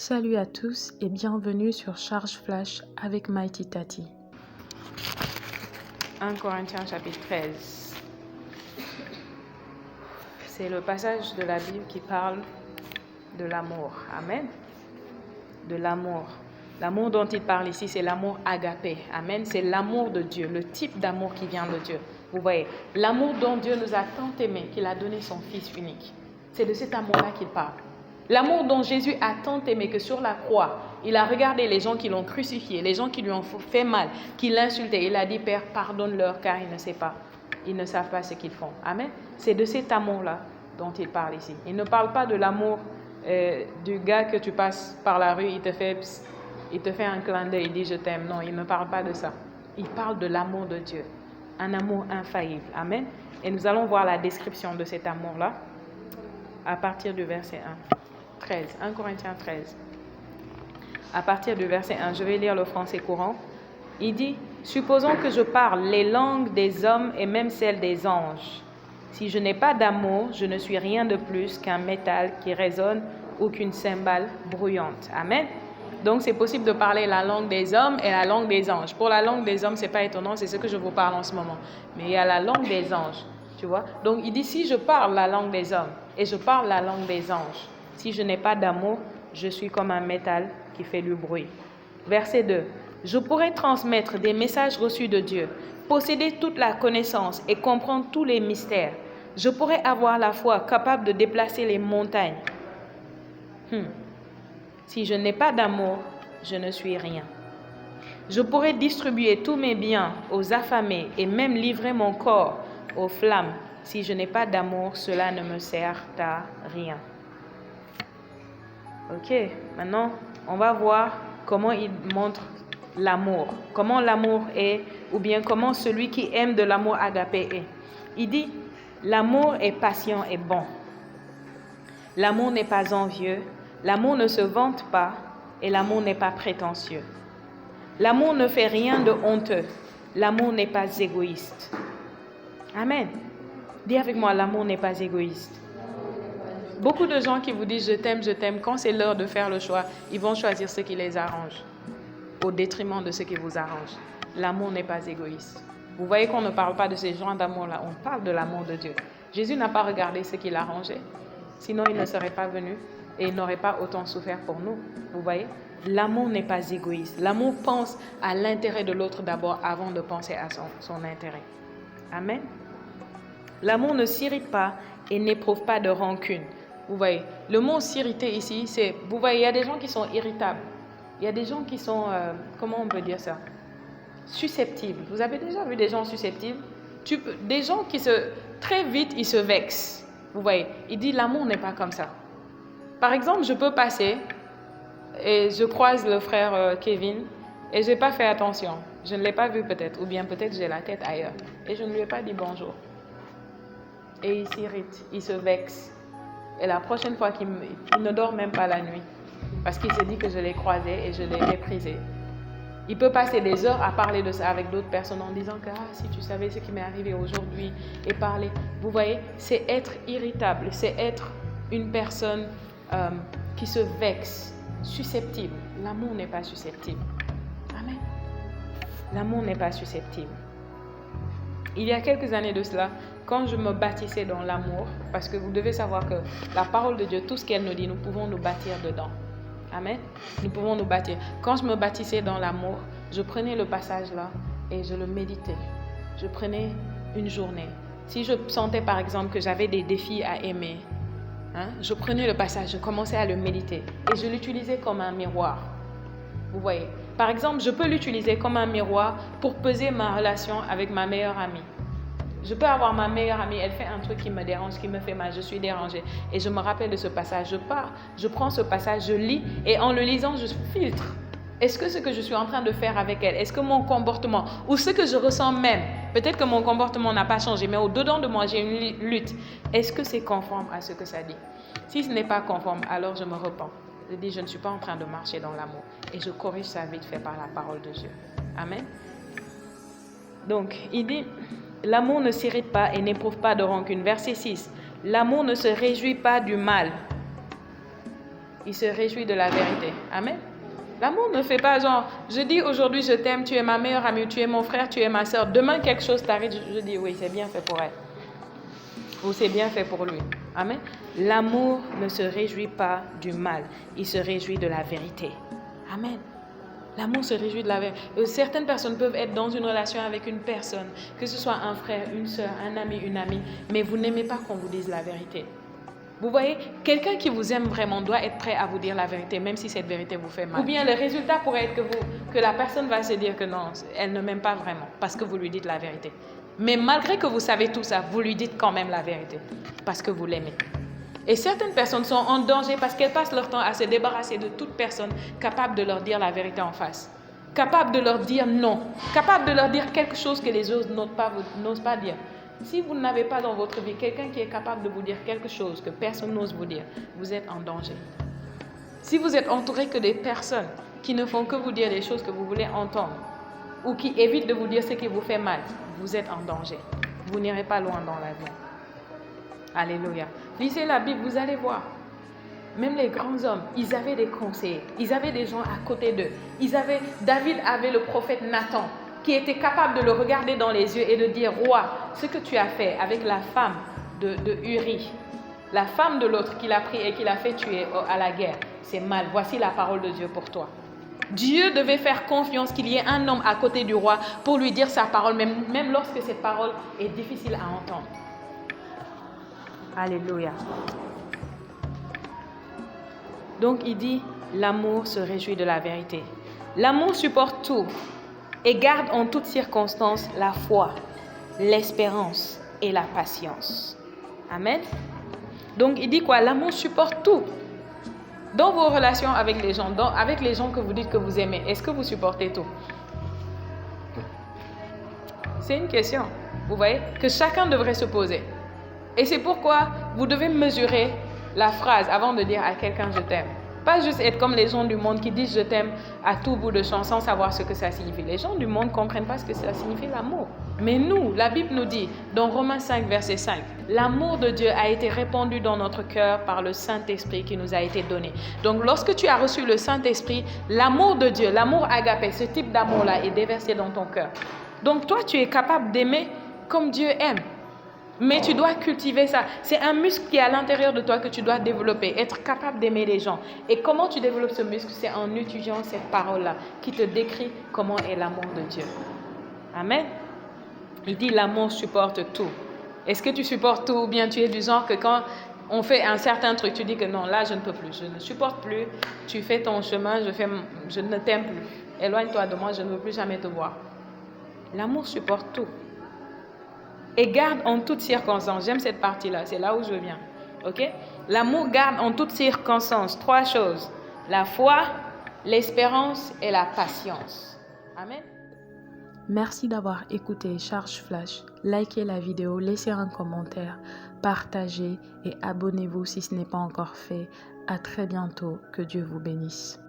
Salut à tous et bienvenue sur Charge Flash avec Mighty Tati. 1 Corinthiens chapitre 13. C'est le passage de la Bible qui parle de l'amour. Amen. De l'amour. L'amour dont il parle ici, c'est l'amour agapé. Amen. C'est l'amour de Dieu, le type d'amour qui vient de Dieu. Vous voyez, l'amour dont Dieu nous a tant aimé qu'il a donné son Fils unique. C'est de cet amour-là qu'il parle. L'amour dont Jésus a tant aimé que sur la croix, il a regardé les gens qui l'ont crucifié, les gens qui lui ont fait mal, qui l'insultaient. Il a dit, Père, pardonne-leur car ils ne savent pas ce qu'ils font. Amen. C'est de cet amour-là dont il parle ici. Il ne parle pas de l'amour du gars que tu passes par la rue, il te fait un clin d'œil, il dit je t'aime. Non, il ne parle pas de ça. Il parle de l'amour de Dieu, un amour infaillible. Amen. Et nous allons voir la description de cet amour-là à partir du verset 1 Corinthiens 13. À partir du verset 1, je vais lire le français courant. Il dit, supposons que je parle les langues des hommes et même celles des anges. Si je n'ai pas d'amour, je ne suis rien de plus qu'un métal qui résonne ou qu'une cymbale bruyante. Amen. Donc, c'est possible de parler la langue des hommes et la langue des anges. Pour la langue des hommes, ce n'est pas étonnant, c'est ce que je vous parle en ce moment. Mais il y a la langue des anges, tu vois. Donc, il dit, si je parle la langue des hommes et je parle la langue des anges, si je n'ai pas d'amour, je suis comme un métal qui fait du bruit. Verset 2. Je pourrais transmettre des messages reçus de Dieu, posséder toute la connaissance et comprendre tous les mystères. Je pourrais avoir la foi capable de déplacer les montagnes. Si je n'ai pas d'amour, je ne suis rien. Je pourrais distribuer tous mes biens aux affamés et même livrer mon corps aux flammes. Si je n'ai pas d'amour, cela ne me sert à rien. Ok, maintenant, on va voir comment il montre l'amour. Comment l'amour est, ou bien comment celui qui aime de l'amour agapé est. Il dit, l'amour est patient et bon. L'amour n'est pas envieux. L'amour ne se vante pas et l'amour n'est pas prétentieux. L'amour ne fait rien de honteux. L'amour n'est pas égoïste. Amen. Dis avec moi, l'amour n'est pas égoïste. Beaucoup de gens qui vous disent je t'aime, quand c'est l'heure de faire le choix, ils vont choisir ce qui les arrange, au détriment de ce qui vous arrange. L'amour n'est pas égoïste. Vous voyez qu'on ne parle pas de ces genres d'amour-là, on parle de l'amour de Dieu. Jésus n'a pas regardé ce qui l'arrangeait, sinon il ne serait pas venu et il n'aurait pas autant souffert pour nous. Vous voyez, l'amour n'est pas égoïste. L'amour pense à l'intérêt de l'autre d'abord avant de penser à son intérêt. Amen. L'amour ne s'irrite pas et n'éprouve pas de rancune. Vous voyez, le mot s'irriter ici, c'est, vous voyez, il y a des gens qui sont irritables. Il y a des gens qui sont, comment on peut dire ça? Susceptibles. Vous avez déjà vu des gens susceptibles? Des gens qui très vite, ils se vexent. Vous voyez, il dit l'amour n'est pas comme ça. Par exemple, je peux passer et je croise le frère Kevin et je n'ai pas fait attention. Je ne l'ai pas vu peut-être, ou bien peut-être j'ai la tête ailleurs. Et je ne lui ai pas dit bonjour. Et il s'irrite, il se vexe. Et la prochaine fois, il ne dort même pas la nuit. Parce qu'il se dit que je l'ai croisé et je l'ai méprisé. Il peut passer des heures à parler de ça avec d'autres personnes en disant que si tu savais ce qui m'est arrivé aujourd'hui et parler. Vous voyez, c'est être irritable, c'est être une personne qui se vexe, susceptible. L'amour n'est pas susceptible. Amen. L'amour n'est pas susceptible. Il y a quelques années de cela, quand je me bâtissais dans l'amour, parce que vous devez savoir que la parole de Dieu, tout ce qu'elle nous dit, nous pouvons nous bâtir dedans. Amen. Nous pouvons nous bâtir. Quand je me bâtissais dans l'amour, je prenais le passage là et je le méditais. Je prenais une journée. Si je sentais par exemple que j'avais des défis à aimer, je prenais le passage, je commençais à le méditer et je l'utilisais comme un miroir. Vous voyez. Par exemple, je peux l'utiliser comme un miroir pour peser ma relation avec ma meilleure amie. Je peux avoir ma meilleure amie, elle fait un truc qui me dérange, qui me fait mal, je suis dérangée. Et je me rappelle de ce passage, je prends ce passage, je lis et en le lisant, je filtre. Est-ce que ce que je suis en train de faire avec elle, est-ce que mon comportement, ou ce que je ressens même, peut-être que mon comportement n'a pas changé, mais au-dedans de moi, j'ai une lutte. Est-ce que c'est conforme à ce que ça dit? Si ce n'est pas conforme, alors je me repens. Je dis, je ne suis pas en train de marcher dans l'amour. Et je corrige ça vite fait par la parole de Dieu. Amen. Donc, il dit, l'amour ne s'irrite pas et n'éprouve pas de rancune. Verset 6. L'amour ne se réjouit pas du mal. il se réjouit de la vérité. Amen. L'amour ne fait pas genre, je dis aujourd'hui je t'aime, tu es ma meilleure amie, tu es mon frère, tu es ma soeur. Demain quelque chose t'arrive, je dis oui, c'est bien fait pour elle. Ou c'est bien fait pour lui. Amen. L'amour ne se réjouit pas du mal, il se réjouit de la vérité. Amen. L'amour se réjouit de la vérité. Certaines personnes peuvent être dans une relation avec une personne, que ce soit un frère, une soeur, un ami, une amie, mais vous n'aimez pas qu'on vous dise la vérité. Vous voyez, quelqu'un qui vous aime vraiment doit être prêt à vous dire la vérité, même si cette vérité vous fait mal. Ou bien le résultat pourrait être que la personne va se dire que non, elle ne m'aime pas vraiment, parce que vous lui dites la vérité. Mais malgré que vous savez tout ça, vous lui dites quand même la vérité, parce que vous l'aimez. Et certaines personnes sont en danger parce qu'elles passent leur temps à se débarrasser de toute personne capable de leur dire la vérité en face, capable de leur dire non, capable de leur dire quelque chose que les autres n'osent pas dire. Si vous n'avez pas dans votre vie quelqu'un qui est capable de vous dire quelque chose que personne n'ose vous dire, vous êtes en danger. Si vous êtes entouré que des personnes qui ne font que vous dire des choses que vous voulez entendre ou qui évitent de vous dire ce qui vous fait mal, vous êtes en danger. Vous n'irez pas loin dans la vie. Alléluia. Lisez la Bible, vous allez voir. Même les grands hommes, ils avaient des conseillers. Ils avaient des gens à côté d'eux. David avait le prophète Nathan qui était capable de le regarder dans les yeux et de dire, roi, ce que tu as fait avec la femme de Uri, la femme de l'autre qu'il a pris et qu'il a fait tuer à la guerre, c'est mal. Voici la parole de Dieu pour toi. Dieu devait faire confiance qu'il y ait un homme à côté du roi pour lui dire sa parole, même lorsque cette parole est difficile à entendre. Alléluia. Donc il dit, l'amour se réjouit de la vérité. L'amour supporte tout et garde en toutes circonstances la foi, l'espérance et la patience. Amen. Donc il dit quoi? L'amour supporte tout. Dans vos relations avec les gens, avec les gens que vous dites que vous aimez, est-ce que vous supportez tout? C'est une question, vous voyez, que chacun devrait se poser. Et c'est pourquoi vous devez mesurer la phrase avant de dire à quelqu'un je t'aime. Pas juste être comme les gens du monde qui disent je t'aime à tout bout de champ sans savoir ce que ça signifie. Les gens du monde ne comprennent pas ce que ça signifie l'amour. Mais nous, la Bible nous dit dans Romains 5, verset 5, l'amour de Dieu a été répandu dans notre cœur par le Saint-Esprit qui nous a été donné. Donc lorsque tu as reçu le Saint-Esprit, l'amour de Dieu, l'amour agapé, ce type d'amour-là est déversé dans ton cœur. Donc toi, tu es capable d'aimer comme Dieu aime. Mais tu dois cultiver ça. C'est un muscle qui est à l'intérieur de toi que tu dois développer, être capable d'aimer les gens. Et comment tu développes ce muscle? C'est en utilisant cette parole-là qui te décrit comment est l'amour de Dieu. Amen. Il dit l'amour supporte tout. Est-ce que tu supportes tout ou bien tu es du genre que quand on fait un certain truc, tu dis que non, là je ne peux plus, je ne supporte plus, tu fais ton chemin, je ne t'aime plus. Éloigne-toi de moi, je ne veux plus jamais te voir. L'amour supporte tout. Et garde en toutes circonstances. J'aime cette partie-là, c'est là où je viens. Ok? L'amour garde en toutes circonstances 3 choses. La foi, l'espérance et la patience. Amen. Merci d'avoir écouté Charge Flash. Likez la vidéo, laissez un commentaire, partagez et abonnez-vous si ce n'est pas encore fait. À très bientôt. Que Dieu vous bénisse.